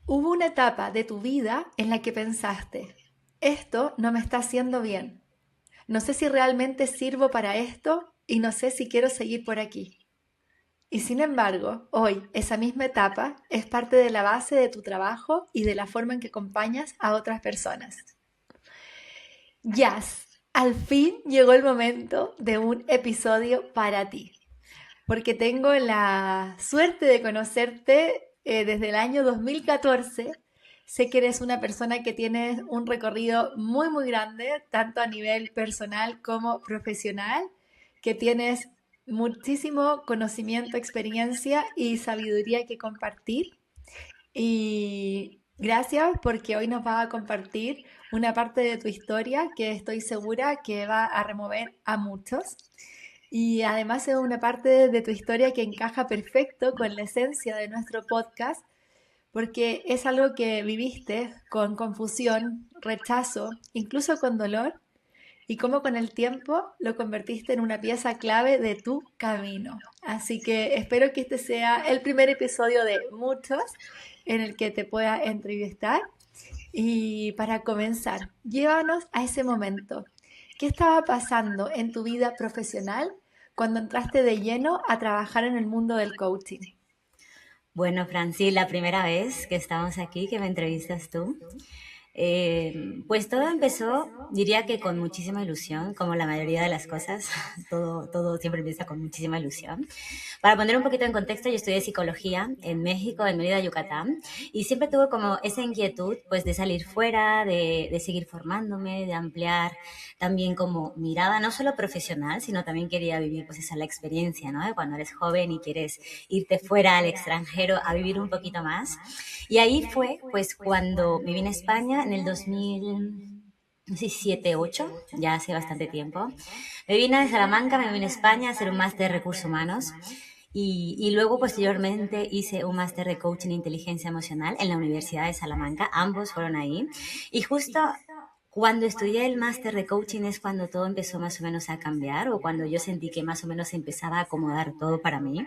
Hubo una etapa de tu vida en la que pensaste, esto no me está haciendo bien. No sé si realmente sirvo para esto y no sé si quiero seguir por aquí. Y sin embargo, hoy esa misma etapa es parte de la base de tu trabajo y de la forma en que acompañas a otras personas. Jazz, al fin llegó el momento de un episodio para ti, porque tengo la suerte de conocerte desde el año 2014. Sé que eres una persona que tiene un recorrido muy, muy grande, tanto a nivel personal como profesional, que tienes muchísimo conocimiento, experiencia y sabiduría que compartir. Y gracias porque hoy nos vas a compartir una parte de tu historia que estoy segura que va a remover a muchos. Y además es una parte de tu historia que encaja perfecto con la esencia de nuestro podcast, porque es algo que viviste con confusión, rechazo, incluso con dolor, y cómo con el tiempo lo convertiste en una pieza clave de tu camino. Así que espero que este sea el primer episodio de muchos en el que te pueda entrevistar. Y para comenzar, llévanos a ese momento. ¿Qué estaba pasando en tu vida profesional cuando entraste de lleno a trabajar en el mundo del coaching? Bueno, Franci, la primera vez que estamos aquí, que me entrevistas tú, pues todo empezó, diría que con muchísima ilusión, como la mayoría de las cosas, todo siempre empieza con muchísima ilusión. Para poner un poquito en contexto, yo estudié psicología en México, en Mérida, Yucatán, y siempre tuve como esa inquietud, pues, de salir fuera, de seguir formándome, de ampliar también como mirada, no solo profesional, sino también quería vivir, pues, esa la experiencia, ¿no? De cuando eres joven y quieres irte fuera al extranjero a vivir un poquito más. Y ahí fue, pues, cuando me vine a España en el 2000, no sé, 7, 8, ya hace bastante tiempo. Me vine de Salamanca, me vine a España a hacer un máster de recursos humanos y luego posteriormente hice un máster de coaching e inteligencia emocional en la Universidad de Salamanca, ambos fueron ahí. Y justo cuando estudié el máster de coaching es cuando todo empezó más o menos a cambiar o cuando yo sentí que más o menos se empezaba a acomodar todo para mí,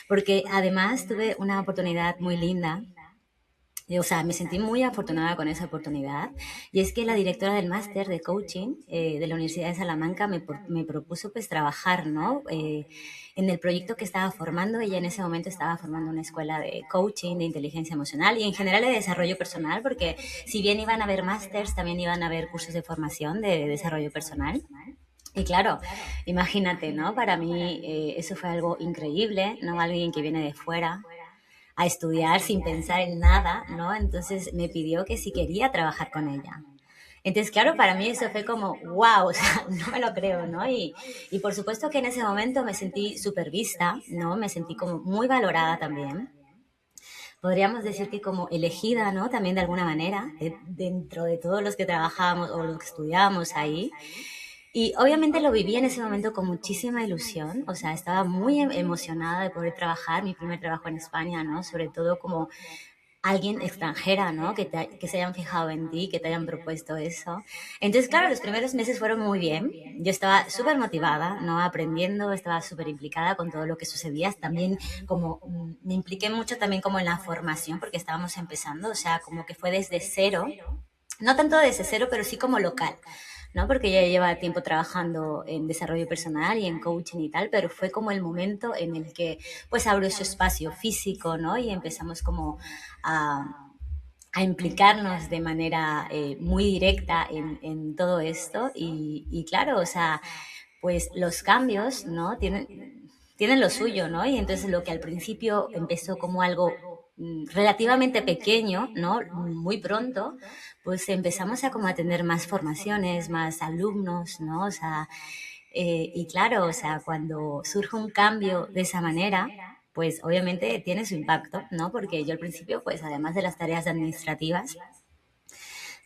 porque además tuve una oportunidad muy linda. O sea, me sentí muy afortunada con esa oportunidad. Y es que la directora del máster de coaching de la Universidad de Salamanca me propuso pues trabajar, ¿no? En el proyecto que estaba formando. Ella en ese momento estaba formando una escuela de coaching, de inteligencia emocional y en general de desarrollo personal, porque si bien iban a haber másters, también iban a haber cursos de formación de desarrollo personal. Y claro, imagínate, ¿no? Para mí eso fue algo increíble, ¿no? Alguien que viene de fuera a estudiar sin pensar en nada, ¿no? Entonces me pidió que si quería trabajar con ella. Entonces, claro, para mí eso fue como, wow, o sea, no me lo creo, ¿no? Y por supuesto que en ese momento me sentí súper vista, ¿no? Me sentí como muy valorada también. Podríamos decir que como elegida, ¿no? También de alguna manera, dentro de todos los que trabajábamos o los que estudiábamos ahí. Y obviamente lo viví en ese momento con muchísima ilusión, o sea, estaba muy emocionada de poder trabajar, mi primer trabajo en España, ¿no? Sobre todo como alguien extranjera, ¿no? Que se hayan fijado en ti, que te hayan propuesto eso. Entonces, claro, los primeros meses fueron muy bien. Yo estaba súper motivada, ¿no? Aprendiendo, estaba súper implicada con todo lo que sucedía. También como me impliqué mucho también como en la formación, porque estábamos empezando, o sea, como que fue desde cero, no tanto desde cero, pero sí como local, ¿no? Porque ella lleva tiempo trabajando en desarrollo personal y en coaching y tal, pero fue como el momento en el que pues abrió su espacio físico, ¿no? Y empezamos como a, a implicarnos de manera muy directa en todo esto y claro, o sea, pues los cambios, ¿no? Tienen lo suyo, ¿no? Y entonces lo que al principio empezó como algo relativamente pequeño, ¿no? Muy pronto, pues empezamos a como a tener más formaciones, más alumnos, ¿no? O sea, y claro, o sea, cuando surge un cambio de esa manera, pues obviamente tiene su impacto, ¿no? Porque yo al principio, pues además de las tareas administrativas,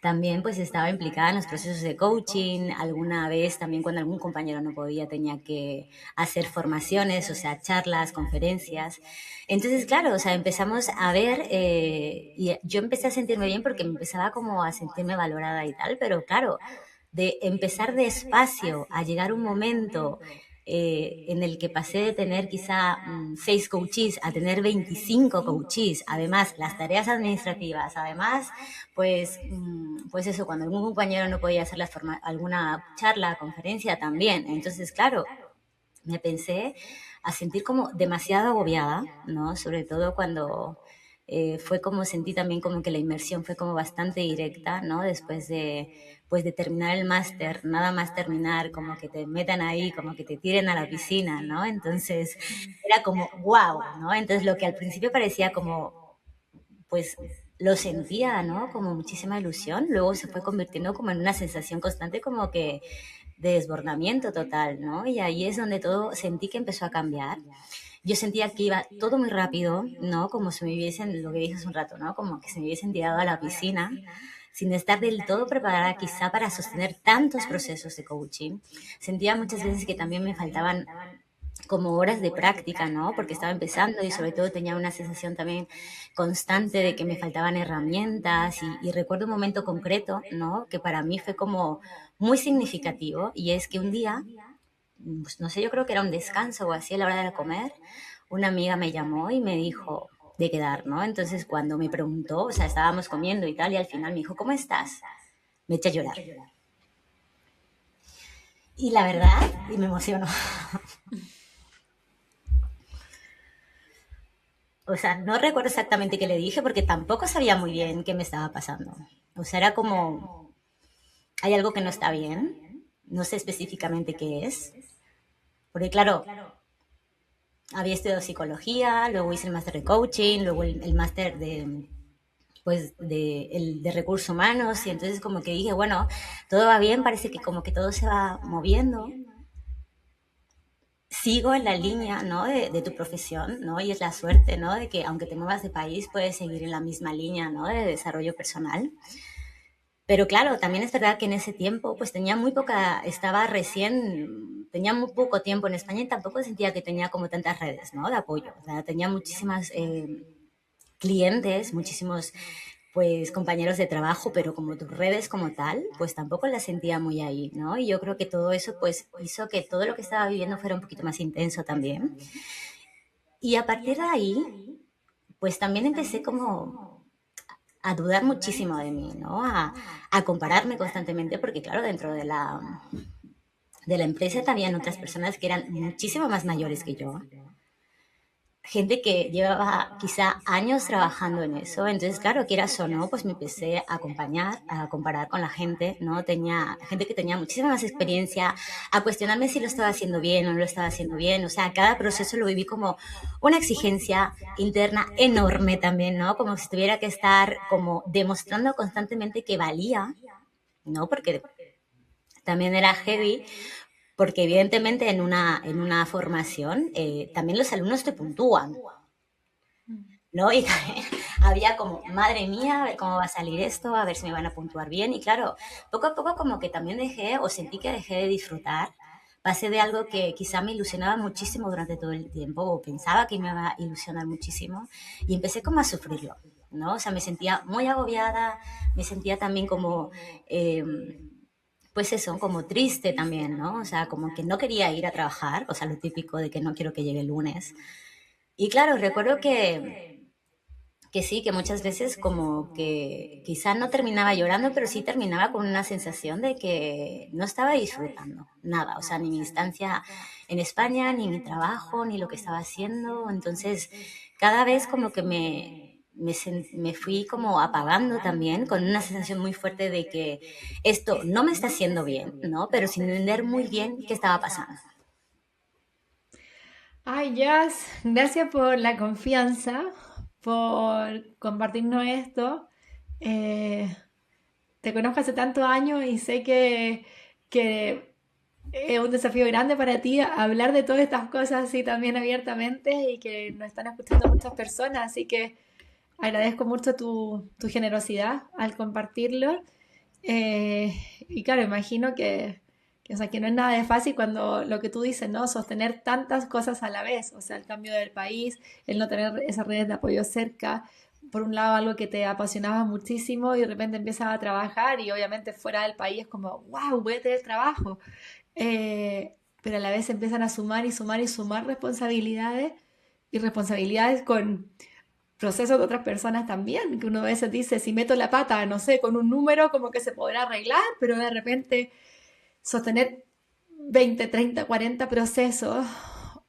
también pues estaba implicada en los procesos de coaching. Alguna vez también cuando algún compañero no podía tenía que hacer formaciones, o sea, charlas, conferencias. Entonces, claro, o sea, empezamos a ver y yo empecé a sentirme bien porque me empezaba como a sentirme valorada y tal, pero claro, de empezar despacio a llegar un momento en el que pasé de tener quizá 6 coaches a tener 25 coaches, además las tareas administrativas, además, pues eso, cuando algún compañero no podía hacer alguna charla, conferencia también. Entonces, claro, me pensé a sentir como demasiado agobiada, ¿no? Sobre todo cuando fue como sentí también como que la inmersión fue como bastante directa, ¿no? Después de terminar el máster, nada más terminar, como que te metan ahí, como que te tiren a la piscina, ¿no? Entonces era como wow, ¿no? Entonces lo que al principio parecía como, pues lo sentía, ¿no? Como muchísima ilusión, luego se fue convirtiendo como en una sensación constante como que de desbordamiento total, ¿no? Y ahí es donde todo sentí que empezó a cambiar. Yo sentía que iba todo muy rápido, ¿no? Como si me hubiesen, lo que dije hace un rato, ¿no? Como que se me hubiesen tirado a la piscina sin estar del todo preparada quizá para sostener tantos procesos de coaching. Sentía muchas veces que también me faltaban como horas de práctica, ¿no? Porque estaba empezando y sobre todo tenía una sensación también constante de que me faltaban herramientas y recuerdo un momento concreto, ¿no? Que para mí fue como muy significativo y es que un día, pues no sé, yo creo que era un descanso o así a la hora de comer, una amiga me llamó y me dijo de quedar, ¿no? Entonces cuando me preguntó, o sea, estábamos comiendo y tal y al final me dijo, ¿cómo estás? Me eché a llorar. Y la verdad, y me emocionó. O sea, no recuerdo exactamente qué le dije porque tampoco sabía muy bien qué me estaba pasando. O sea, era como, hay algo que no está bien, no sé específicamente qué es. Porque claro, había estudiado psicología, luego hice el máster de coaching, luego el máster de recursos humanos y entonces como que dije, bueno, todo va bien, parece que como que todo se va moviendo. Sigo en la línea, ¿no? de tu profesión, ¿no? Y es la suerte, ¿no? De que aunque te muevas de país, puedes seguir en la misma línea, ¿no? De desarrollo personal. Pero claro, también es verdad que en ese tiempo, pues tenía muy poca, estaba recién, tenía muy poco tiempo en España y tampoco sentía que tenía como tantas redes, ¿no? De apoyo. O sea, tenía muchísimas clientes, muchísimos pues compañeros de trabajo, pero como tus redes como tal, pues tampoco las sentía muy ahí, ¿no? Y yo creo que todo eso pues hizo que todo lo que estaba viviendo fuera un poquito más intenso también. Y a partir de ahí, pues también empecé como a dudar muchísimo de mí, ¿no? A compararme constantemente, porque claro, dentro de la empresa también otras personas que eran muchísimo más mayores que yo, gente que llevaba quizá años trabajando en eso. Entonces, claro, quieras o no, pues me empecé a acompañar, a comparar con la gente, ¿no? Tenía gente que tenía muchísima más experiencia, a cuestionarme si lo estaba haciendo bien o no lo estaba haciendo bien. O sea, cada proceso lo viví como una exigencia interna enorme también, ¿no? Como si tuviera que estar como demostrando constantemente que valía, ¿no? Porque también era heavy, porque evidentemente en una formación también los alumnos te puntúan, ¿no? Y había como, madre mía, a ver cómo va a salir esto, a ver si me van a puntuar bien. Y claro, poco a poco como que también dejé o sentí que dejé de disfrutar. Pasé de algo que quizá me ilusionaba muchísimo durante todo el tiempo o pensaba que me iba a ilusionar muchísimo y empecé como a sufrirlo, ¿no? O sea, me sentía muy agobiada, me sentía también como... pues eso, como triste también, ¿no? O sea, como que no quería ir a trabajar, o sea, lo típico de que no quiero que llegue el lunes. Y claro, recuerdo que sí, que muchas veces como que quizá no terminaba llorando, pero sí terminaba con una sensación de que no estaba disfrutando nada, o sea, ni mi instancia en España, ni mi trabajo, ni lo que estaba haciendo. Entonces, cada vez como que me fui como apagando también con una sensación muy fuerte de que esto no me está haciendo bien, ¿no? Pero sin entender muy bien qué estaba pasando. Ay, Jazz, gracias por la confianza, por compartirnos esto. Eh, Te conozco hace tantos años y sé que es un desafío grande para ti hablar de todas estas cosas así también abiertamente y que nos están escuchando muchas personas, así que agradezco mucho tu generosidad al compartirlo. Eh, y claro, imagino o sea, que no es nada de fácil cuando lo que tú dices, ¿no? Sostener tantas cosas a la vez, o sea, el cambio del país, el no tener esas redes de apoyo cerca, por un lado algo que te apasionaba muchísimo y de repente empiezas a trabajar y obviamente fuera del país es como, wow, voy a tener trabajo. pero a la vez empiezan a sumar y sumar y sumar responsabilidades y responsabilidades con procesos de otras personas también, que uno a veces dice, si meto la pata, no sé, con un número como que se podrá arreglar, pero de repente sostener 20, 30, 40 procesos,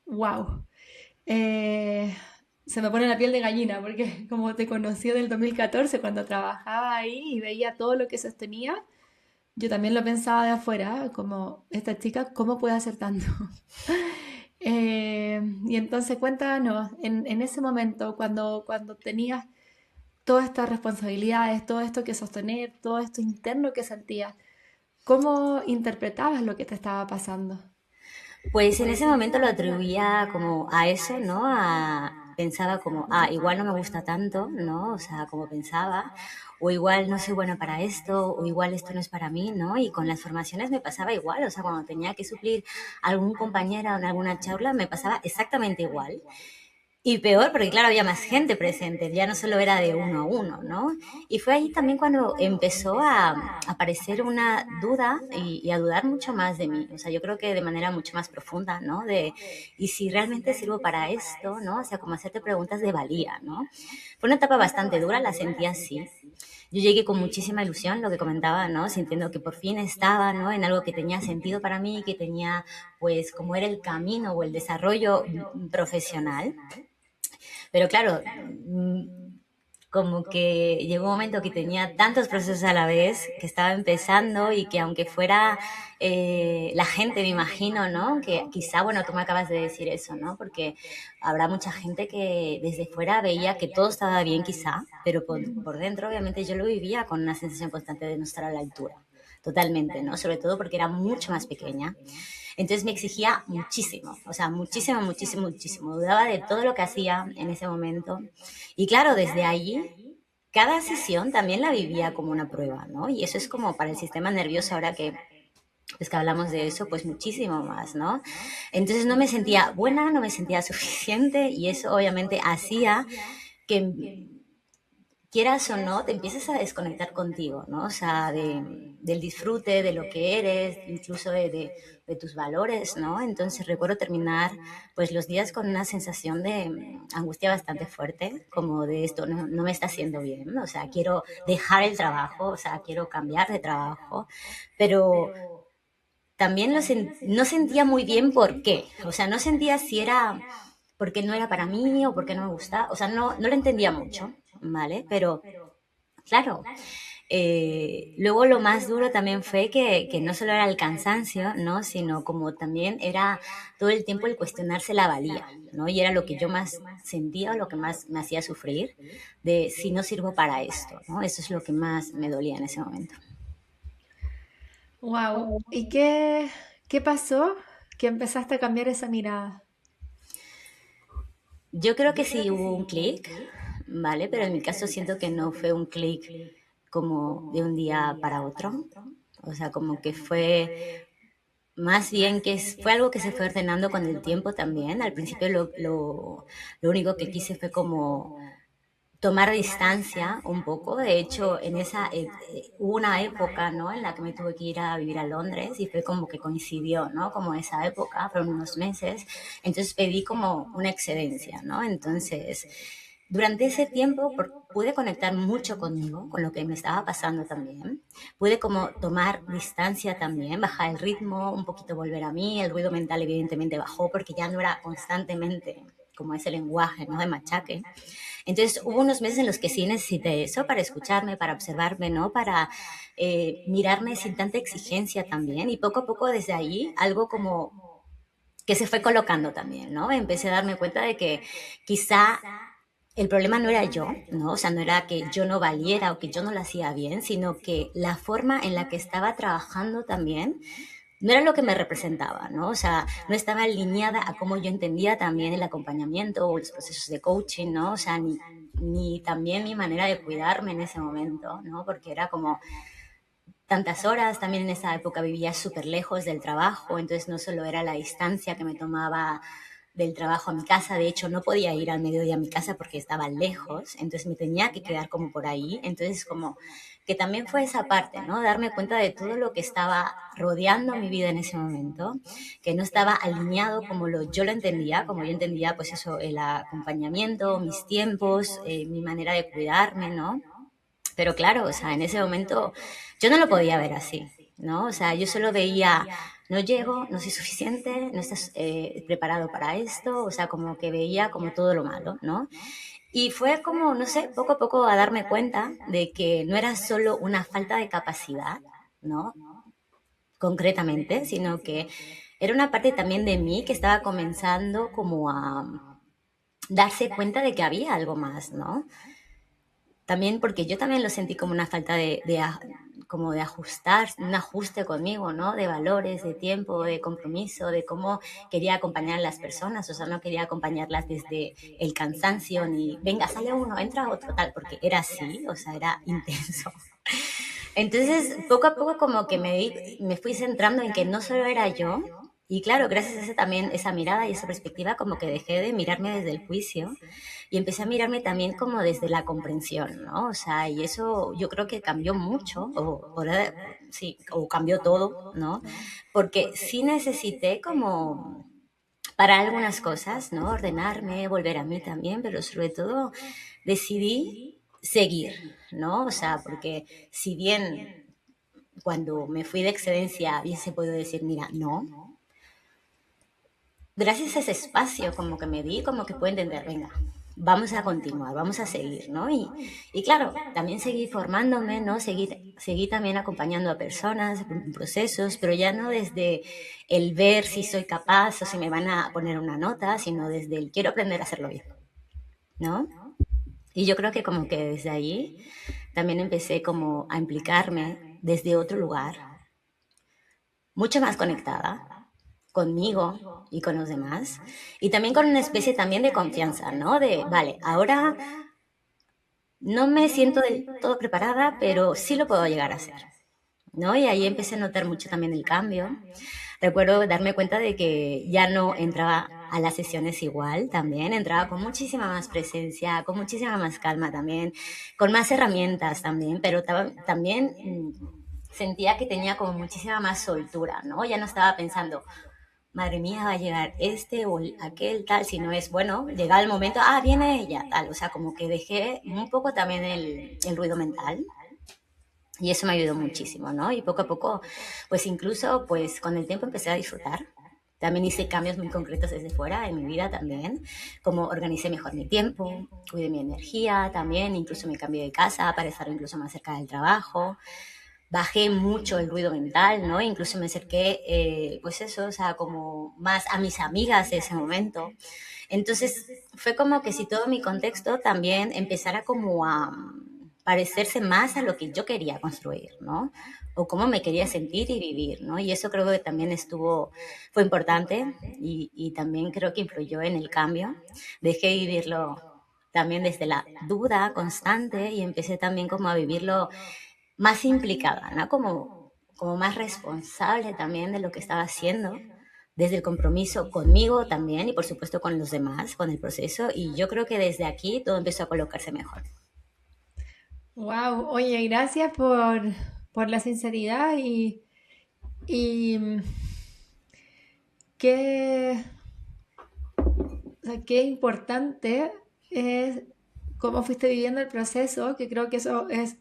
wow. Eh, Se me pone la piel de gallina porque como te conocí del 2014 cuando trabajaba ahí y veía todo lo que sostenía, yo también lo pensaba de afuera, como esta chica, ¿cómo puede hacer tanto? Y entonces cuéntanos, en ese momento, cuando tenías todas estas responsabilidades, todo esto que sostener, todo esto interno que sentías, ¿cómo interpretabas lo que te estaba pasando? Pues en ese momento lo atribuía como a eso, ¿no? Pensaba como, igual no me gusta tanto, ¿no? O sea, como pensaba, o igual no soy buena para esto, o igual esto no es para mí, ¿no? Y con las formaciones me pasaba igual, o sea, cuando tenía que suplir a algún compañero en alguna charla, me pasaba exactamente igual. Y peor, porque claro, había más gente presente, ya no solo era de uno a uno, ¿no? Y fue ahí también cuando empezó a aparecer una duda y a dudar mucho más de mí. O sea, yo creo que de manera mucho más profunda, ¿no? ¿Y si realmente sirvo para esto, ¿no? O sea, como hacerte preguntas de valía, ¿no? Fue una etapa bastante dura, la sentí así. Yo llegué con muchísima ilusión, lo que comentaba, ¿no? Sintiendo que por fin estaba, ¿no? En algo que tenía sentido para mí, que tenía, pues, como era el camino o el desarrollo profesional. Pero claro, como que llegó un momento que tenía tantos procesos a la vez, que estaba empezando y que aunque fuera la gente, me imagino, ¿no? Que quizá, bueno, tú me acabas de decir eso, ¿no? Porque habrá mucha gente que desde fuera veía que todo estaba bien quizá, pero por dentro obviamente yo lo vivía con una sensación constante de no estar a la altura. Totalmente, ¿no? Sobre todo porque era mucho más pequeña. Entonces me exigía muchísimo, o sea, muchísimo, muchísimo, muchísimo. Dudaba de todo lo que hacía en ese momento. Y claro, desde allí, cada sesión también la vivía como una prueba, ¿no? Y eso es como para el sistema nervioso ahora que pues que hablamos de eso, pues muchísimo más, ¿no? Entonces no me sentía buena, no me sentía suficiente y eso obviamente hacía que quieras o no, te empiezas a desconectar contigo, ¿no? O sea, del disfrute, de lo que eres, incluso de tus valores, ¿no? Entonces recuerdo terminar pues los días con una sensación de angustia bastante fuerte, como de esto no me está haciendo bien, ¿no? O sea, quiero dejar el trabajo, o sea, quiero cambiar de trabajo, pero también no sentía muy bien por qué, o sea, no sentía si era porque no era para mí o porque no me gustaba, o sea, no lo entendía mucho, ¿vale? Pero claro, luego lo más duro también fue que no solo era el cansancio, ¿no? Sino como también era todo el tiempo el cuestionarse la valía, ¿no? Y era lo que yo más sentía o lo que más me hacía sufrir, de si no sirvo para esto, ¿no? Eso es lo que más me dolía en ese momento. Wow. ¿Y qué pasó que empezaste a cambiar esa mirada? Yo creo que sí hubo un clic, ¿vale? Pero en mi caso siento que no fue un clic como de un día para otro. O sea, como que fue más bien que fue algo que se fue ordenando con el tiempo también. Al principio lo único que quise fue como tomar distancia un poco. De hecho, hubo una época, ¿no? En la que me tuve que ir a vivir a Londres y fue como que coincidió, ¿no? Como esa época, fueron unos meses. Entonces pedí como una excedencia, ¿no? Entonces, durante ese tiempo pude conectar mucho conmigo, con lo que me estaba pasando también. Pude como tomar distancia también, bajar el ritmo, un poquito volver a mí. El ruido mental evidentemente bajó porque ya no era constantemente como ese lenguaje, ¿no? De machaque. Entonces hubo unos meses en los que sí necesité eso para escucharme, para observarme, ¿no? Para mirarme sin tanta exigencia también. Y poco a poco desde ahí algo como que se fue colocando también, ¿no? Empecé a darme cuenta de que quizá el problema no era yo, ¿no? O sea, no era que yo no valiera o que yo no lo hacía bien, sino que la forma en la que estaba trabajando también no era lo que me representaba, ¿no? O sea, no estaba alineada a cómo yo entendía también el acompañamiento o los procesos de coaching, ¿no? O sea, ni también mi manera de cuidarme en ese momento, ¿no? Porque era como tantas horas, también en esa época vivía súper lejos del trabajo, entonces no solo era la distancia que me tomaba del trabajo a mi casa. De hecho, no podía ir al mediodía a mi casa porque estaba lejos, entonces me tenía que quedar como por ahí. Entonces, como que también fue esa parte, ¿no? Darme cuenta de todo lo que estaba rodeando mi vida en ese momento, que no estaba alineado como yo lo entendía, como yo entendía, pues eso, el acompañamiento, mis tiempos, mi manera de cuidarme, ¿no? Pero claro, o sea, en ese momento yo no lo podía ver así, ¿no? O sea, yo solo veía, no llego, no soy suficiente, no estás preparado para esto, o sea, como que veía como todo lo malo, ¿no? Y fue como, no sé, poco a poco a darme cuenta de que no era solo una falta de capacidad, ¿no? Concretamente, sino que era una parte también de mí que estaba comenzando como a darse cuenta de que había algo más, ¿no? También porque yo también lo sentí como una falta como de ajustar, un ajuste conmigo, ¿no? De valores, de tiempo, de compromiso, de cómo quería acompañar a las personas, o sea, no quería acompañarlas desde el cansancio, ni, venga, sale uno, entra otro, tal, porque era así, o sea, era intenso. Entonces, poco a poco como que me fui centrando en que no solo era yo, y claro, gracias a también esa mirada y esa perspectiva, como que dejé de mirarme desde el juicio y empecé a mirarme también como desde la comprensión, ¿no? O sea, y eso yo creo que cambió mucho, sí, o cambió todo, ¿no? Porque sí necesité como para algunas cosas, ¿no? Ordenarme, volver a mí también, pero sobre todo decidí seguir, ¿no? O sea, porque si bien cuando me fui de excedencia hubiese podido decir, mira, no, gracias a ese espacio como que me di, como que puedo entender, venga, vamos a continuar, vamos a seguir, ¿no? Y claro, también seguí formándome, ¿no? Seguí también acompañando a personas en procesos, pero ya no desde el ver si soy capaz o si me van a poner una nota, sino desde el quiero aprender a hacerlo bien, ¿no? Y yo creo que como que desde ahí también empecé como a implicarme desde otro lugar, mucho más conectada conmigo y con los demás, y también con una especie también de confianza, ¿no? De, vale, ahora no me siento del todo preparada, pero sí lo puedo llegar a hacer, ¿no? Y ahí empecé a notar mucho también el cambio. Recuerdo darme cuenta de que ya no entraba a las sesiones igual también, entraba con muchísima más presencia, con muchísima más calma también, con más herramientas también, pero también sentía que tenía como muchísima más soltura, ¿no? Ya no estaba pensando, madre mía, va a llegar este o aquel tal, sino es, bueno, llega el momento, viene ella, tal, o sea, como que dejé un poco también el ruido mental. Y eso me ayudó muchísimo, ¿no? Y poco a poco, pues incluso, pues con el tiempo empecé a disfrutar. También hice cambios muy concretos desde fuera en mi vida también, como organicé mejor mi tiempo, cuidé mi energía también, incluso me cambié de casa para estar incluso más cerca del trabajo. Bajé mucho el ruido mental, ¿no? Incluso me acerqué, pues eso, o sea, como más a mis amigas de ese momento. Entonces, fue como que si todo mi contexto también empezara como a parecerse más a lo que yo quería construir, ¿no? O cómo me quería sentir y vivir, ¿no? Y eso creo que también fue importante y también creo que influyó en el cambio. Dejé de vivirlo también desde la duda constante y empecé también como a vivirlo más implicada, ¿no? Como más responsable también de lo que estaba haciendo, desde el compromiso conmigo también y por supuesto con los demás, con el proceso. Y yo creo que desde aquí todo empezó a colocarse mejor. Wow, oye, gracias por la sinceridad y qué, o sea, qué importante es cómo fuiste viviendo el proceso, que creo que eso es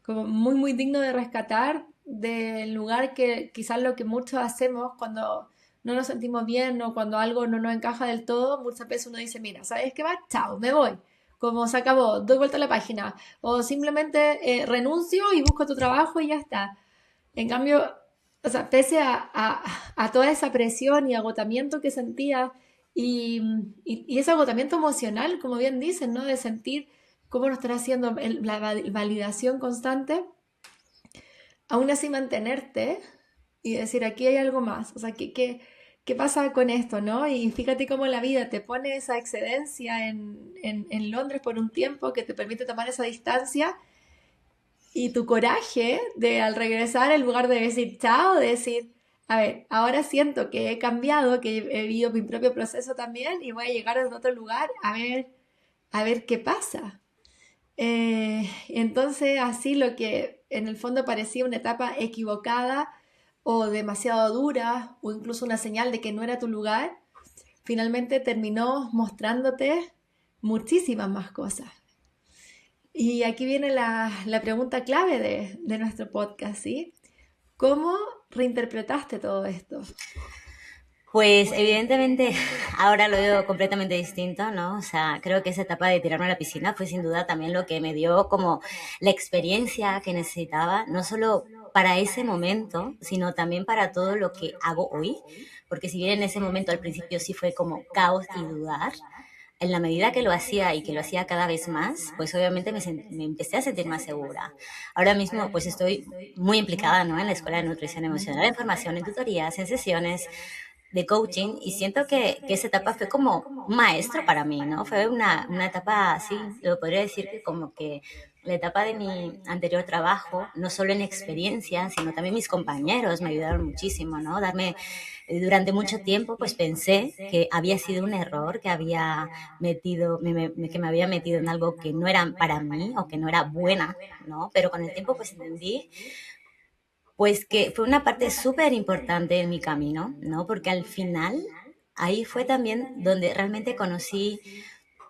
como muy, muy digno de rescatar del lugar que quizás lo que muchos hacemos cuando no nos sentimos bien o cuando algo no nos encaja del todo, muchas veces uno dice, mira, ¿sabes qué va? Chao, me voy. Como se acabó, doy vuelta a la página. O simplemente renuncio y busco tu trabajo y ya está. En cambio, o sea, pese a toda esa presión y agotamiento que sentía y ese agotamiento emocional, como bien dicen, ¿no? De sentir cómo nos están haciendo la validación constante, aún así mantenerte y decir, aquí hay algo más. O sea, ¿qué pasa con esto, no? Y fíjate cómo la vida te pone esa excedencia en Londres por un tiempo que te permite tomar esa distancia y tu coraje de al regresar, en lugar de decir chao, de decir, a ver, ahora siento que he cambiado, que he vivido mi propio proceso también y voy a llegar desde otro lugar a ver qué pasa. Entonces, así lo que en el fondo parecía una etapa equivocada o demasiado dura o incluso una señal de que no era tu lugar, finalmente terminó mostrándote muchísimas más cosas. Y aquí viene la pregunta clave de nuestro podcast, ¿sí? ¿Cómo reinterpretaste todo esto? Pues evidentemente ahora lo veo completamente distinto, ¿no? O sea, creo que esa etapa de tirarme a la piscina fue sin duda también lo que me dio como la experiencia que necesitaba, no solo para ese momento, sino también para todo lo que hago hoy, porque si bien en ese momento al principio sí fue como caos y dudar, en la medida que lo hacía y que lo hacía cada vez más, pues obviamente me empecé a sentir más segura. Ahora mismo pues estoy muy implicada, ¿no? En la Escuela de Nutrición Emocional, en formación, en tutorías, en sesiones de coaching, y siento que esa etapa fue como un maestro para mí, ¿no? Fue una etapa así, lo podría decir que como que la etapa de mi anterior trabajo, no solo en experiencia, sino también mis compañeros me ayudaron muchísimo, ¿no? Durante mucho tiempo pues pensé que había sido un error, que había que me había metido en algo que no era para mí o que no era buena, ¿no? Pero con el tiempo pues entendí pues que fue una parte súper importante en mi camino, ¿no? Porque al final ahí fue también donde realmente conocí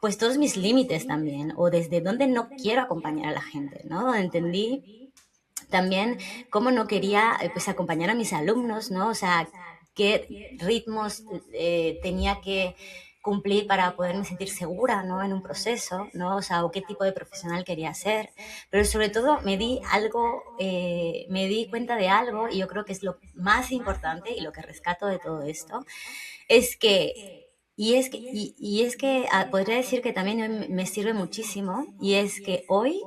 pues todos mis límites también, o desde donde no quiero acompañar a la gente, ¿no? Donde entendí también cómo no quería pues acompañar a mis alumnos, ¿no? O sea, qué ritmos tenía que cumplir para poderme sentir segura, ¿no? En un proceso, ¿no? O sea, o qué tipo de profesional quería ser. Pero sobre todo me di cuenta de algo, y yo creo que es lo más importante y lo que rescato de todo esto, es que y es que podría decir que también me sirve muchísimo, y es que hoy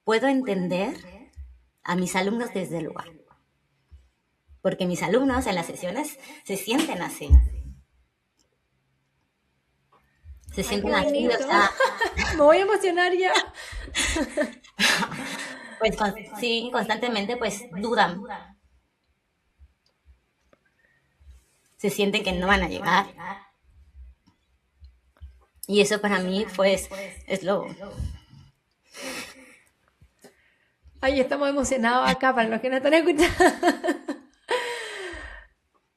puedo entender a mis alumnos desde el lugar. Porque mis alumnos en las sesiones se sienten así. Se Ay, qué sienten así, o bonito. sea, Me voy a emocionar ya. pues sí, constantemente pues dudan. Se sienten que no van a llegar. Y eso para mí pues es lo... Ay, estamos emocionados acá para los que no están escuchando.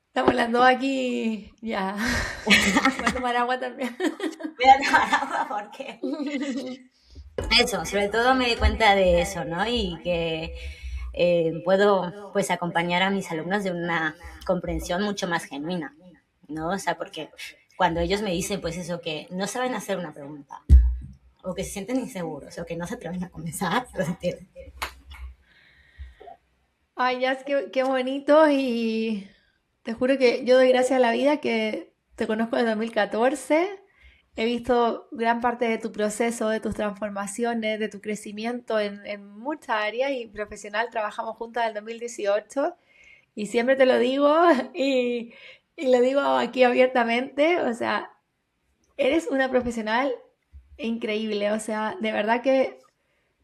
Estamos las dos aquí. Ya. Voy a tomar agua también. Voy a tomar agua porque... Eso, sobre todo me di cuenta de eso, ¿no? Y que puedo pues acompañar a mis alumnos de una comprensión mucho más genuina, ¿no? O sea, porque cuando ellos me dicen pues eso, que no saben hacer una pregunta, o que se sienten inseguros, o que no se atreven a comenzar, lo entiendo. Ay, ya, qué bonito y te juro que yo doy gracias a la vida que te conozco desde 2014. He visto gran parte de tu proceso, de tus transformaciones, de tu crecimiento en muchas áreas y profesional. Trabajamos juntas desde el 2018 y siempre te lo digo y, y lo digo aquí abiertamente. O sea, eres una profesional increíble. O sea, de verdad que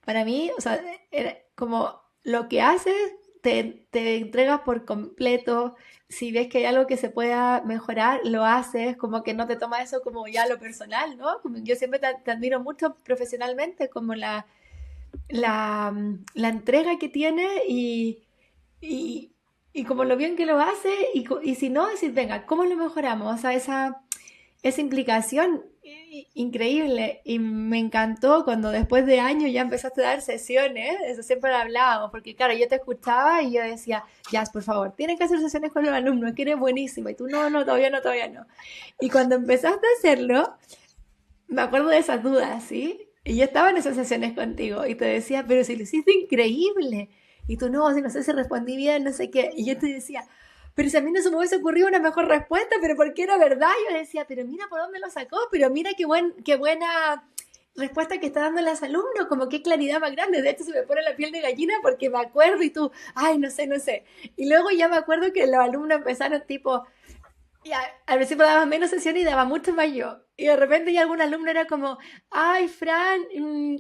para mí, o sea, como lo que haces, te entregas por completo. Si ves que hay algo que se pueda mejorar, lo haces, como que no te tomas eso como ya lo personal, ¿no? Como yo siempre te admiro mucho profesionalmente, como la entrega que tiene y, y como lo bien que lo hace, y si no, decir, venga, ¿cómo lo mejoramos? O sea, esa implicación increíble y me encantó cuando después de años ya empezaste a dar sesiones, eso siempre lo hablábamos, porque claro, yo te escuchaba y yo decía, Jazz, por favor, tienes que hacer sesiones con los alumnos, que eres buenísima, y tú no, no, todavía no, todavía no. Y cuando empezaste a hacerlo, me acuerdo de esas dudas, ¿sí? Y yo estaba en esas sesiones contigo y te decía, pero si lo hiciste increíble. Y tú, no, si no sé si respondí bien, no sé qué. Y yo te decía, pero si a mí no se me hubiese ocurrido una mejor respuesta, pero porque era verdad. Yo decía, pero mira por dónde lo sacó, pero mira qué buena respuesta que está dando los alumnos, como qué claridad más grande. De hecho, se me pone la piel de gallina porque me acuerdo y tú, ay, no sé, no sé. Y luego ya me acuerdo que los alumnos empezaron tipo, y al principio daba menos sesiones y daba mucho más yo. Y de repente ya algún alumno era como, ay, Fran,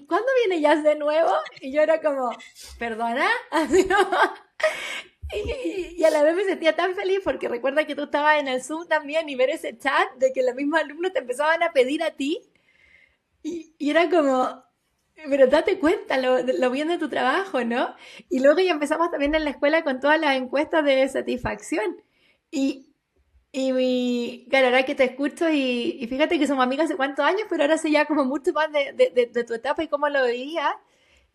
¿cuándo viene Jazz de nuevo? Y yo era como, ¿perdona? Así, ¿no? Y a la vez me sentía tan feliz porque recuerda que tú estabas en el Zoom también y ver ese chat de que los mismos alumnos te empezaban a pedir a ti y era como, pero date cuenta lo bien de tu trabajo, ¿no? Y luego ya empezamos también en la escuela con todas las encuestas de satisfacción. Y, claro, ahora que te escucho y fíjate que somos amigas hace cuántos años, pero ahora sé ya como mucho más de tu etapa y cómo lo veías.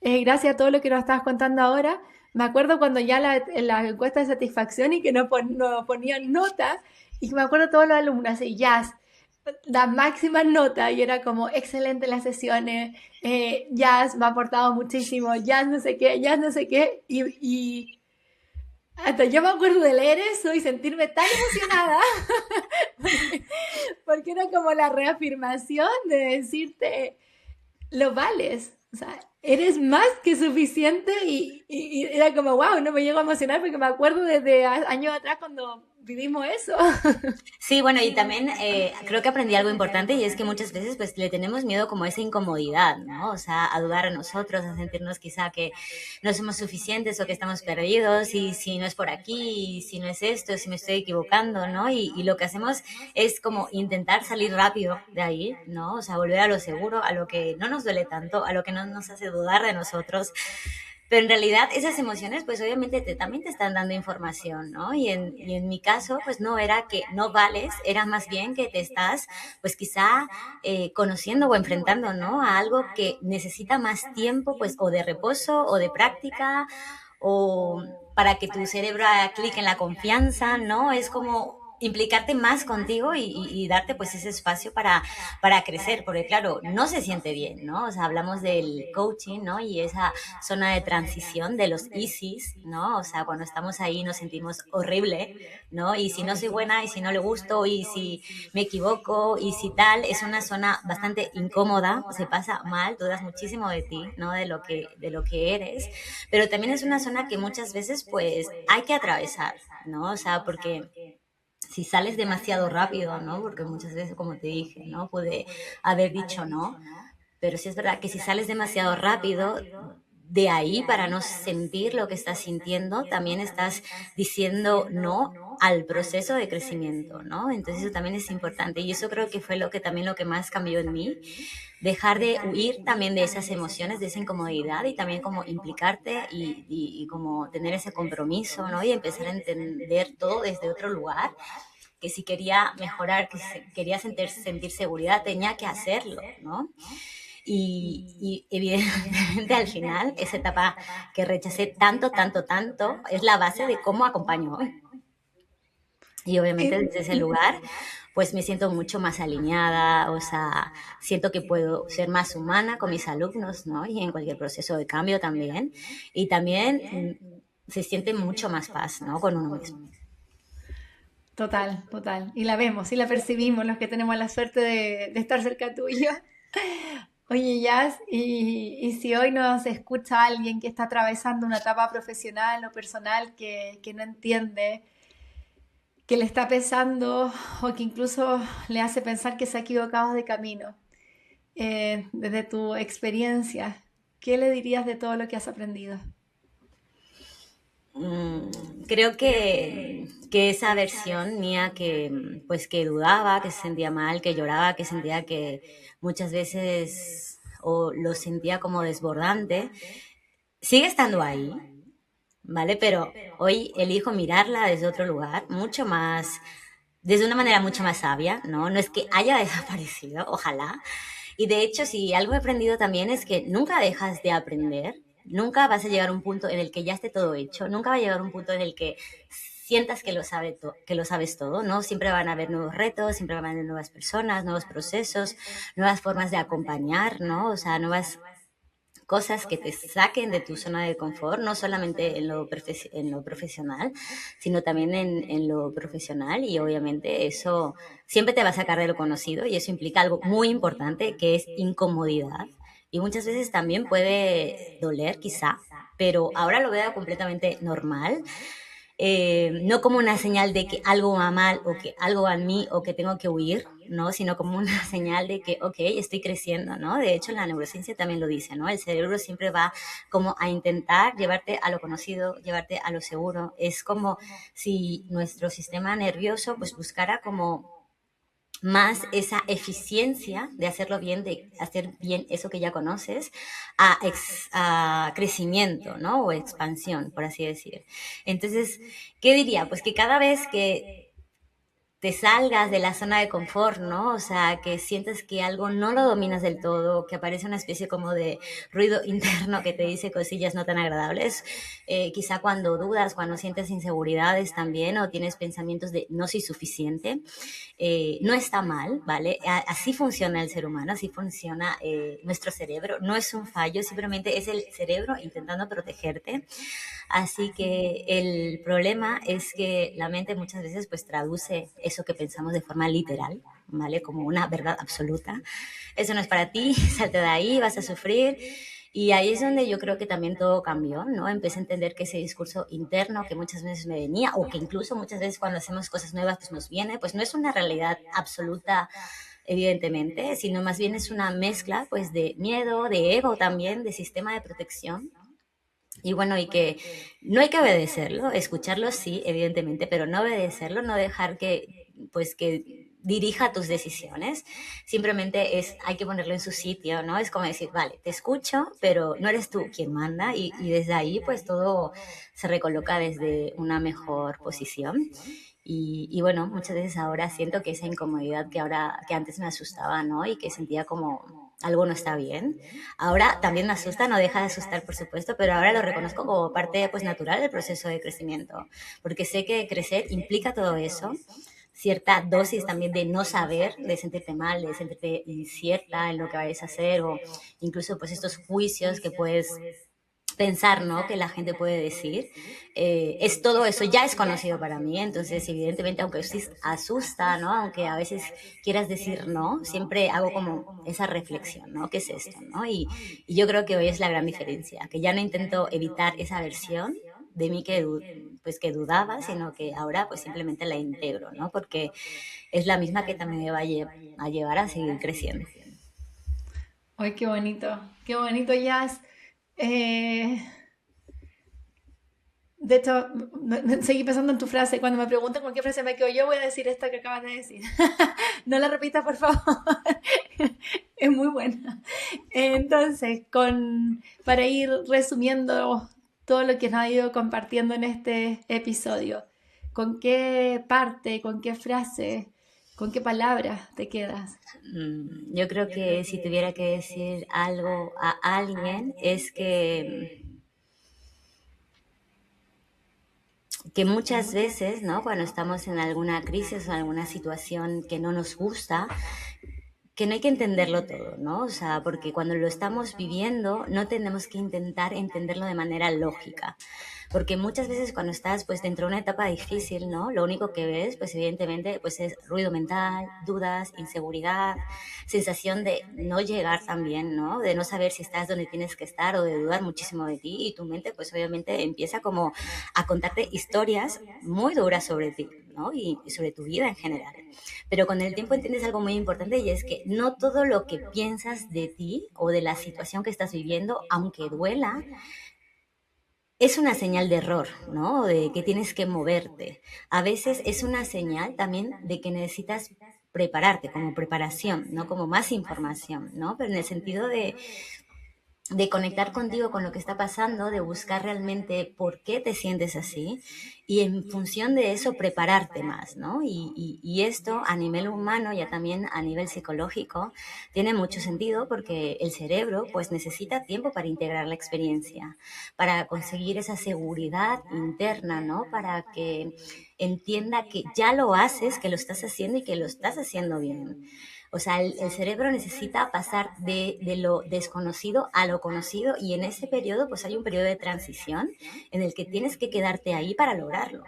Gracias a todo lo que nos estabas contando ahora. Me acuerdo cuando ya en la encuesta de satisfacción y que nos ponían notas y me acuerdo todos los alumnos así, Jazz, las máximas notas y era como excelente las sesiones, Jazz me ha aportado muchísimo, Jazz no sé qué, Jazz no sé qué y hasta yo me acuerdo de leer eso y sentirme tan emocionada porque era como la reafirmación de decirte, lo vales, o sea, eres más que suficiente y era como, wow, no me llego a emocionar porque me acuerdo desde años atrás cuando vivimos eso. Sí, bueno, y también creo que aprendí algo importante y es que muchas veces pues le tenemos miedo como a esa incomodidad, ¿no? O sea, a dudar de nosotros, a sentirnos quizá que no somos suficientes o que estamos perdidos y si no es por aquí, y si no es esto, si me estoy equivocando, ¿no? Y lo que hacemos es como intentar salir rápido de ahí, ¿no? O sea, volver a lo seguro, a lo que no nos duele tanto, a lo que no nos hace dudar de nosotros. Pero en realidad esas emociones, pues obviamente también te están dando información, ¿no? Y en mi caso, pues no era que no vales, era más bien que te estás, pues quizá conociendo o enfrentando, ¿no? A algo que necesita más tiempo, pues o de reposo o de práctica o para que tu cerebro haga clic en la confianza, ¿no? Es como implicarte más contigo y darte pues ese espacio para crecer, porque claro, no se siente bien, ¿no? O sea, hablamos del coaching, ¿no? Y esa zona de transición de los easies, ¿no? O sea, cuando estamos ahí nos sentimos horrible, ¿no? Y si no soy buena, y si no le gusto, y si me equivoco, y si tal, es una zona bastante incómoda, se pasa mal, dudas muchísimo de ti, ¿no? De lo que eres, pero también es una zona que muchas veces pues hay que atravesar, ¿no? O sea, porque si sales demasiado rápido, ¿no? Porque muchas veces, como te dije, ¿no? Pude haber dicho no, pero sí es verdad que si sales demasiado rápido, de ahí para no sentir lo que estás sintiendo, también estás diciendo no al proceso de crecimiento, ¿no? Entonces eso también es importante y eso creo que fue lo que más cambió en mí, dejar de huir también de esas emociones, de esa incomodidad y también como implicarte y como tener ese compromiso, ¿no? Y empezar a entender todo desde otro lugar, que si quería mejorar, que si quería sentir seguridad, tenía que hacerlo, ¿no? Y evidentemente al final esa etapa que rechacé tanto, tanto, tanto, es la base de cómo acompaño hoy. Y obviamente desde ese lugar, pues me siento mucho más alineada, o sea, siento que puedo ser más humana con mis alumnos, ¿no? Y en cualquier proceso de cambio también. Y también se siente mucho más paz, ¿no? Con uno mismo. Total, total. Y la vemos y la percibimos los que tenemos la suerte de estar cerca tuyo. Oye, Jazz, y si hoy nos escucha alguien que está atravesando una etapa profesional o personal que no entiende, que le está pesando o que incluso le hace pensar que se ha equivocado de camino, desde tu experiencia, ¿qué le dirías de todo lo que has aprendido? Mm, Creo que esa versión mía que pues que dudaba, que se sentía mal, que lloraba, que sentía que muchas veces o lo sentía como desbordante, sigue estando ahí, ¿vale? Pero hoy elijo mirarla desde otro lugar, mucho más, desde una manera mucho más sabia, ¿no? No es que haya desaparecido, ojalá. Y de hecho, si algo he aprendido también es que nunca dejas de aprender, nunca vas a llegar a un punto en el que ya esté todo hecho, nunca va a llegar a un punto en el que sientas que lo sabes todo, ¿no? Siempre van a haber nuevos retos, siempre van a haber nuevas personas, nuevos procesos, nuevas formas de acompañar, ¿no? O sea, nuevas cosas que te saquen de tu zona de confort, no solamente en lo profesional, sino también en lo profesional y obviamente eso siempre te va a sacar de lo conocido y eso implica algo muy importante que es incomodidad y muchas veces también puede doler quizá, pero ahora lo veo completamente normal. no como una señal de que algo va mal o que algo va en mí o que tengo que huir, ¿no? Sino como una señal de que, ok, estoy creciendo, ¿no? De hecho, la neurociencia también lo dice, ¿no? El cerebro siempre va como a intentar llevarte a lo conocido, llevarte a lo seguro. Es como si nuestro sistema nervioso pues buscara como más esa eficiencia de hacerlo bien, de hacer bien eso que ya conoces, a crecimiento, ¿no? O expansión, por así decir. Entonces, ¿qué diría? Pues que cada vez que te salgas de la zona de confort, ¿no? O sea, que sientes que algo no lo dominas del todo, que aparece una especie como de ruido interno que te dice cosillas no tan agradables. Quizá cuando dudas, cuando sientes inseguridades también o tienes pensamientos de no soy suficiente, no está mal, ¿vale? Así funciona el ser humano, así funciona nuestro cerebro. No es un fallo, simplemente es el cerebro intentando protegerte. Así que el problema es que la mente muchas veces pues traduce eso que pensamos de forma literal, ¿vale? Como una verdad absoluta. Eso no es para ti, salte de ahí, vas a sufrir. Y ahí es donde yo creo que también todo cambió, ¿no? Empecé a entender que ese discurso interno que muchas veces me venía, o que incluso muchas veces cuando hacemos cosas nuevas pues nos viene, pues no es una realidad absoluta, evidentemente, sino más bien es una mezcla pues de miedo, de ego también, de sistema de protección. Y bueno, y que no hay que obedecerlo, escucharlo sí, evidentemente, pero no obedecerlo, no dejar que, pues, que dirija tus decisiones. Simplemente hay que ponerlo en su sitio, ¿no? Es como decir, vale, te escucho, pero no eres tú quien manda y desde ahí, pues, todo se recoloca desde una mejor posición. Y bueno, muchas veces ahora siento que esa incomodidad que antes me asustaba, ¿no? Y que sentía como algo no está bien. Ahora también me asusta, no deja de asustar, por supuesto, pero ahora lo reconozco como parte pues natural del proceso de crecimiento, porque sé que crecer implica todo eso, cierta dosis también de no saber, de sentirte mal, de sentirte incierta en lo que vayas a hacer o incluso pues estos juicios que puedes pensar, ¿no? Que la gente puede decir, es todo eso, ya es conocido para mí, entonces evidentemente aunque sí asusta, ¿no? Aunque a veces quieras decir no, siempre hago como esa reflexión, ¿no? ¿Qué es esto, no? Y yo creo que hoy es la gran diferencia, que ya no intento evitar esa versión de mí pues que dudaba, sino que ahora pues simplemente la integro, ¿no? Porque es la misma que también me va a llevar a seguir creciendo. ¡Ay, qué bonito, Jazz! Eh, de hecho, seguí pensando en tu frase. Cuando me preguntan con qué frase me quedo yo, voy a decir esta que acabas de decir. No la repitas, por favor. Es muy buena. Entonces, para ir resumiendo todo lo que nos ha ido compartiendo en este episodio, ¿con qué parte, con qué frase, con qué palabra te quedas? Yo creo que si tuviera que decir algo a alguien es que muchas veces, ¿no? Cuando estamos en alguna crisis o en alguna situación que no nos gusta, que no hay que entenderlo todo, ¿no? O sea, porque cuando lo estamos viviendo no tenemos que intentar entenderlo de manera lógica. Porque muchas veces cuando estás pues dentro de una etapa difícil, ¿no? Lo único que ves pues evidentemente pues es ruido mental, dudas, inseguridad, sensación de no llegar tan bien, ¿no? De no saber si estás donde tienes que estar o de dudar muchísimo de ti y tu mente pues obviamente empieza como a contarte historias muy duras sobre ti, ¿no? Y sobre tu vida en general. Pero con el tiempo entiendes algo muy importante y es que no todo lo que piensas de ti o de la situación que estás viviendo, aunque duela, es una señal de error, ¿no? De que tienes que moverte. A veces es una señal también de que necesitas prepararte, como preparación, ¿no? Como más información, ¿no? Pero en el sentido de conectar contigo con lo que está pasando, de buscar realmente por qué te sientes así y en función de eso prepararte más, ¿no? Y esto a nivel humano, ya también a nivel psicológico, tiene mucho sentido porque el cerebro pues necesita tiempo para integrar la experiencia, para conseguir esa seguridad interna, ¿no? Para que entienda que ya lo haces, que lo estás haciendo y que lo estás haciendo bien. O sea, el cerebro necesita pasar de lo desconocido a lo conocido y en ese periodo pues hay un periodo de transición en el que tienes que quedarte ahí para lograrlo.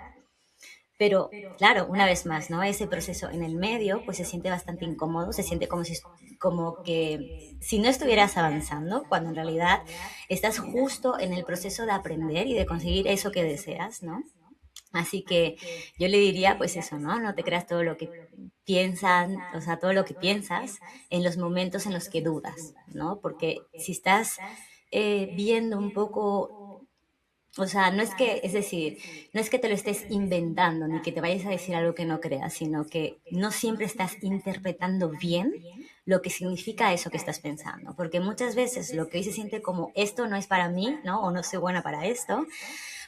Pero claro, una vez más, ¿no? Ese proceso en el medio pues se siente bastante incómodo, se siente como que si no estuvieras avanzando, cuando en realidad estás justo en el proceso de aprender y de conseguir eso que deseas, ¿no? Así que yo le diría, pues eso, ¿no? No te creas todo lo que piensan, o sea, todo lo que piensas en los momentos en los que dudas, ¿no? Porque si estás viendo un poco, o sea, no es que, es decir, no es que te lo estés inventando ni que te vayas a decir algo que no creas, sino que no siempre estás interpretando bien lo que significa eso que estás pensando. Porque muchas veces lo que hoy se siente como esto no es para mí, ¿no? O no soy buena para esto,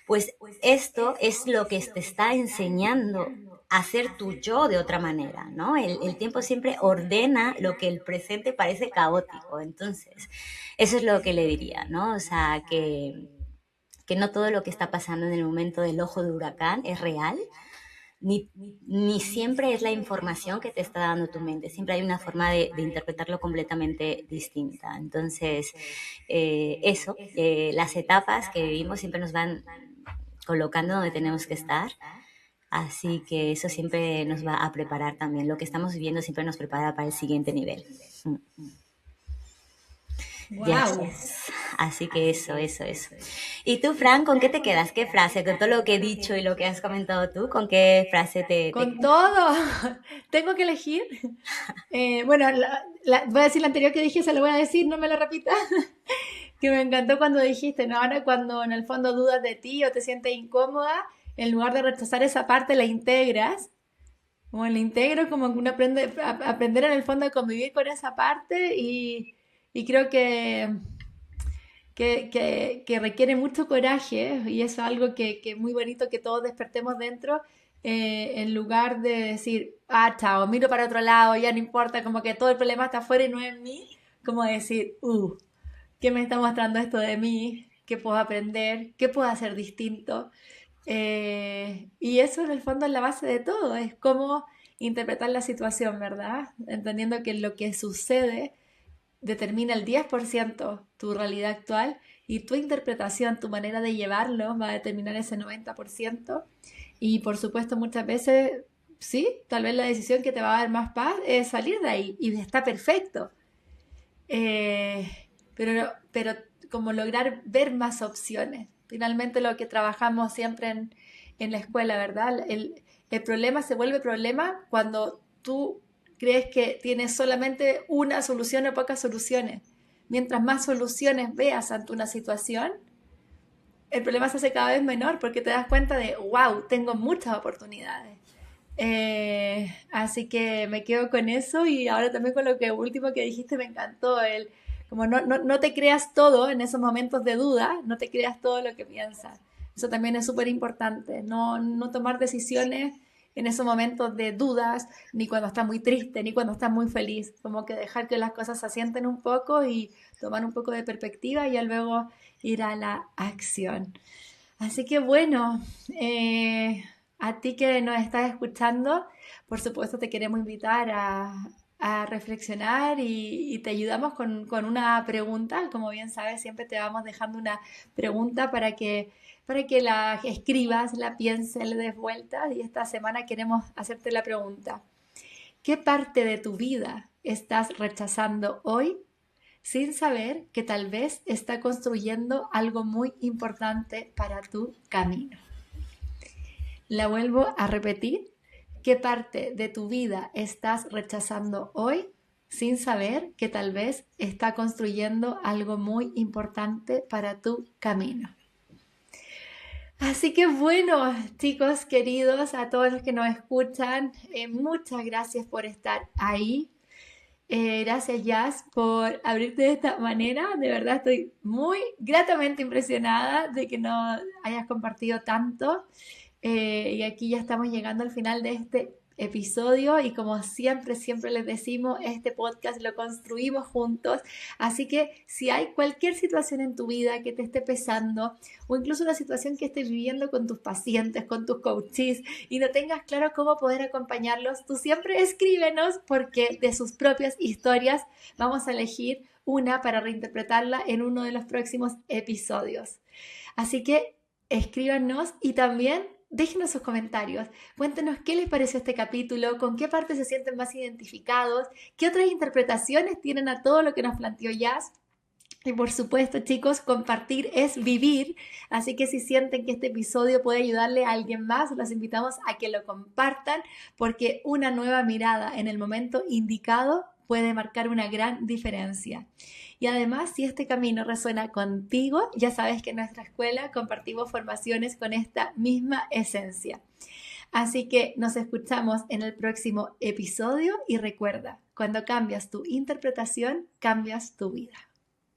pues esto es lo que te está enseñando a ser tu yo de otra manera, ¿no? El tiempo siempre ordena lo que el presente parece caótico. Entonces, eso es lo que le diría, ¿no? O sea, que no todo lo que está pasando en el momento del ojo de huracán es real, ni, ni siempre es la información que te está dando tu mente, siempre hay una forma de interpretarlo completamente distinta. Entonces, las etapas que vivimos siempre nos van colocando donde tenemos que estar. Así que eso siempre nos va a preparar también. Lo que estamos viviendo siempre nos prepara para el siguiente nivel. Ya, ¡Wow! así que eso. ¿Y tú, Fran, con qué te quedas? ¿Qué frase? Con todo lo que he dicho y lo que has comentado tú, ¿con qué frase te Con quedas? todo, tengo que elegir. Bueno, voy a decir la anterior que dije, se lo voy a decir, no me lo repita. Que me encantó cuando dijiste, ¿no? Ahora cuando en el fondo dudas de ti o te sientes incómoda, en lugar de rechazar esa parte, la integras. Como la integro, como que uno aprende a aprender en el fondo a convivir con esa parte y creo que requiere mucho coraje y eso es algo que es muy bonito que todos despertemos dentro en lugar de decir, ah, chao, miro para otro lado, ya no importa, como que todo el problema está afuera y no en mí, como decir, ¿qué me está mostrando esto de mí? ¿Qué puedo aprender? ¿Qué puedo hacer distinto? Y eso en el fondo es la base de todo, es cómo interpretar la situación, ¿verdad? Entendiendo que lo que sucede determina el 10% tu realidad actual y tu interpretación, tu manera de llevarlo va a determinar ese 90%. Y por supuesto muchas veces, sí, tal vez la decisión que te va a dar más paz es salir de ahí y está perfecto. Eh, pero como lograr ver más opciones. Finalmente lo que trabajamos siempre en la escuela, ¿verdad? El problema se vuelve problema cuando tú crees que tienes solamente una solución o pocas soluciones. Mientras más soluciones veas ante una situación, el problema se hace cada vez menor porque te das cuenta de, wow, tengo muchas oportunidades. Así que me quedo con eso y ahora también con lo que último que dijiste me encantó, como no te creas todo en esos momentos de duda, no te creas todo lo que piensas. Eso también es súper importante, no tomar decisiones en esos momentos de dudas, ni cuando estás muy triste, ni cuando estás muy feliz, como que dejar que las cosas se asienten un poco y tomar un poco de perspectiva y luego ir a la acción. Así que bueno, a ti que nos estás escuchando, por supuesto te queremos invitar a reflexionar y te ayudamos con una pregunta. Como bien sabes, siempre te vamos dejando una pregunta para que la escribas, la pienses, le des vueltas. Y esta semana queremos hacerte la pregunta. ¿Qué parte de tu vida estás rechazando hoy sin saber que tal vez está construyendo algo muy importante para tu camino? La vuelvo a repetir. ¿Qué parte de tu vida estás rechazando hoy sin saber que tal vez está construyendo algo muy importante para tu camino? Así que bueno, chicos queridos, a todos los que nos escuchan, muchas gracias por estar ahí. Gracias, Jazz, por abrirte de esta manera. De verdad estoy muy gratamente impresionada de que nos hayas compartido tanto. Y aquí ya estamos llegando al final de este episodio y como siempre les decimos, este podcast lo construimos juntos. Así que si hay cualquier situación en tu vida que te esté pesando o incluso una situación que estés viviendo con tus pacientes, con tus coaches y no tengas claro cómo poder acompañarlos, tú siempre escríbenos porque de sus propias historias vamos a elegir una para reinterpretarla en uno de los próximos episodios. Así que escríbanos y también déjenos sus comentarios. Cuéntenos qué les pareció este capítulo, con qué partes se sienten más identificados, qué otras interpretaciones tienen a todo lo que nos planteó Jazz. Y por supuesto, chicos, compartir es vivir, así que si sienten que este episodio puede ayudarle a alguien más, los invitamos a que lo compartan porque una nueva mirada en el momento indicado puede marcar una gran diferencia. Y además, si este camino resuena contigo, ya sabes que en nuestra escuela compartimos formaciones con esta misma esencia. Así que nos escuchamos en el próximo episodio y recuerda, cuando cambias tu interpretación, cambias tu vida.